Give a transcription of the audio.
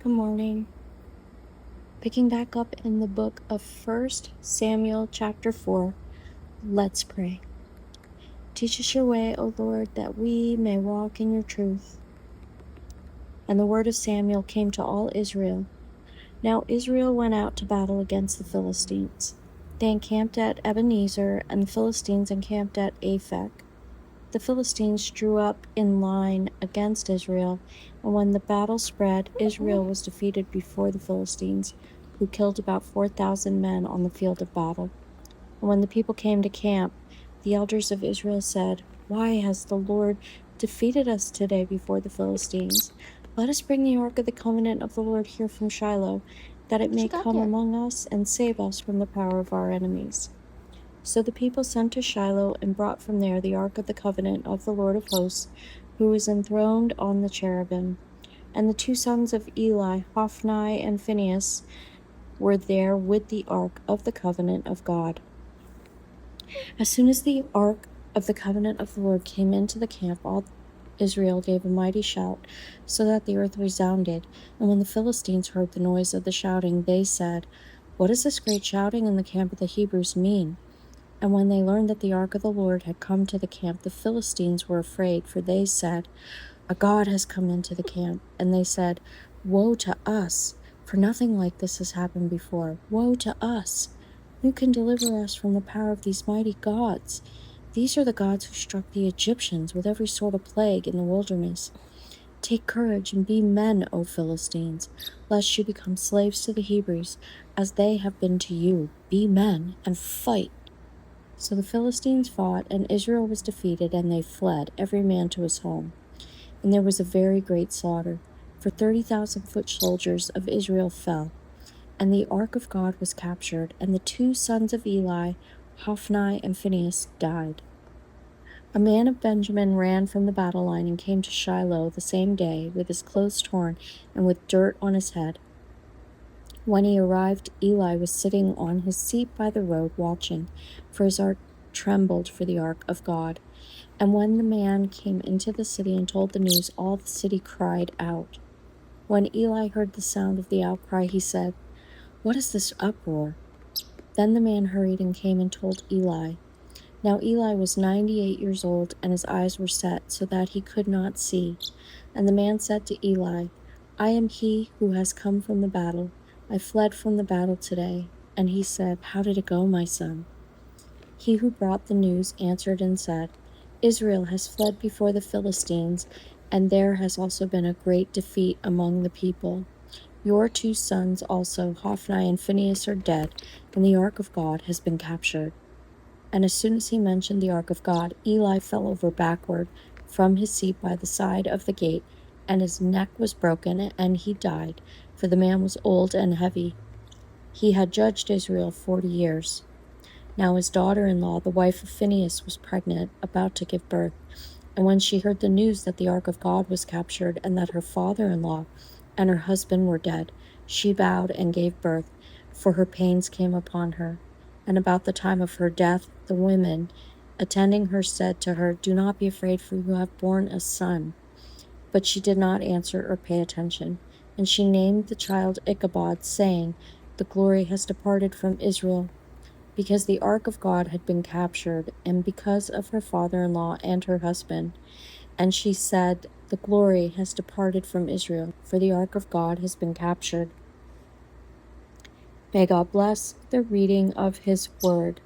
Good morning. Picking back up in the book of 1 Samuel chapter 4, let's pray. Teach us your way, O Lord, that we may walk in your truth. And the word of Samuel came to all Israel. Now Israel went out to battle against the Philistines. They encamped at Ebenezer, and the Philistines encamped at Aphek. The Philistines drew up in line against Israel, and when the battle spread, Israel was defeated before the Philistines, who killed about 4,000 men on the field of battle. And when the people came to camp, the elders of Israel said, "Why has the Lord defeated us today before the Philistines? Let us bring the ark of the covenant of the Lord here from Shiloh, that it may come among us and save us from the power of our enemies." So the people sent to Shiloh and brought from there the ark of the covenant of the Lord of hosts, who was enthroned on the cherubim. And the two sons of Eli, Hophni and Phinehas, were there with the ark of the covenant of God. As soon as the ark of the covenant of the Lord came into the camp, all Israel gave a mighty shout, so that the earth resounded. And when the Philistines heard the noise of the shouting, they said, "What does this great shouting in the camp of the Hebrews mean?" And when they learned that the ark of the Lord had come to the camp, the Philistines were afraid, for they said, "A god has come into the camp." And they said, "Woe to us, for nothing like this has happened before. Woe to us! Who can deliver us from the power of these mighty gods? These are the gods who struck the Egyptians with every sort of plague in the wilderness. Take courage and be men, O Philistines, lest you become slaves to the Hebrews, as they have been to you. Be men and fight." So the Philistines fought, and Israel was defeated, and they fled, every man to his home. And there was a very great slaughter, for 30,000 foot soldiers of Israel fell. And the ark of God was captured, and the two sons of Eli, Hophni and Phinehas, died. A man of Benjamin ran from the battle line and came to Shiloh the same day, with his clothes torn and with dirt on his head. When he arrived, Eli was sitting on his seat by the road watching, for his heart trembled for the ark of God. And when the man came into the city and told the news, all the city cried out. When Eli heard the sound of the outcry, he said, "What is this uproar?" Then the man hurried and came and told Eli. Now Eli was 98 years old, and his eyes were set, so that he could not see. And the man said to Eli, "I am he who has come from the battle. I fled from the battle today." And he said, "How did it go, my son?" He who brought the news answered and said, "Israel has fled before the Philistines, and there has also been a great defeat among the people. Your two sons also, Hophni and Phinehas, are dead, and the ark of God has been captured." And as soon as he mentioned the ark of God, Eli fell over backward from his seat by the side of the gate, and his neck was broken, and he died, for the man was old and heavy. He had judged Israel 40 years. Now his daughter-in-law, the wife of Phinehas, was pregnant, about to give birth. And when she heard the news that the ark of God was captured, and that her father-in-law and her husband were dead, she bowed and gave birth, for her pains came upon her. And about the time of her death, the women attending her said to her, "Do not be afraid, for you have borne a son." But she did not answer or pay attention. And she named the child Ichabod, saying, "The glory has departed from Israel," because the ark of God had been captured, and because of her father-in-law and her husband. And she said, "The glory has departed from Israel, for the ark of God has been captured." May God bless the reading of his word.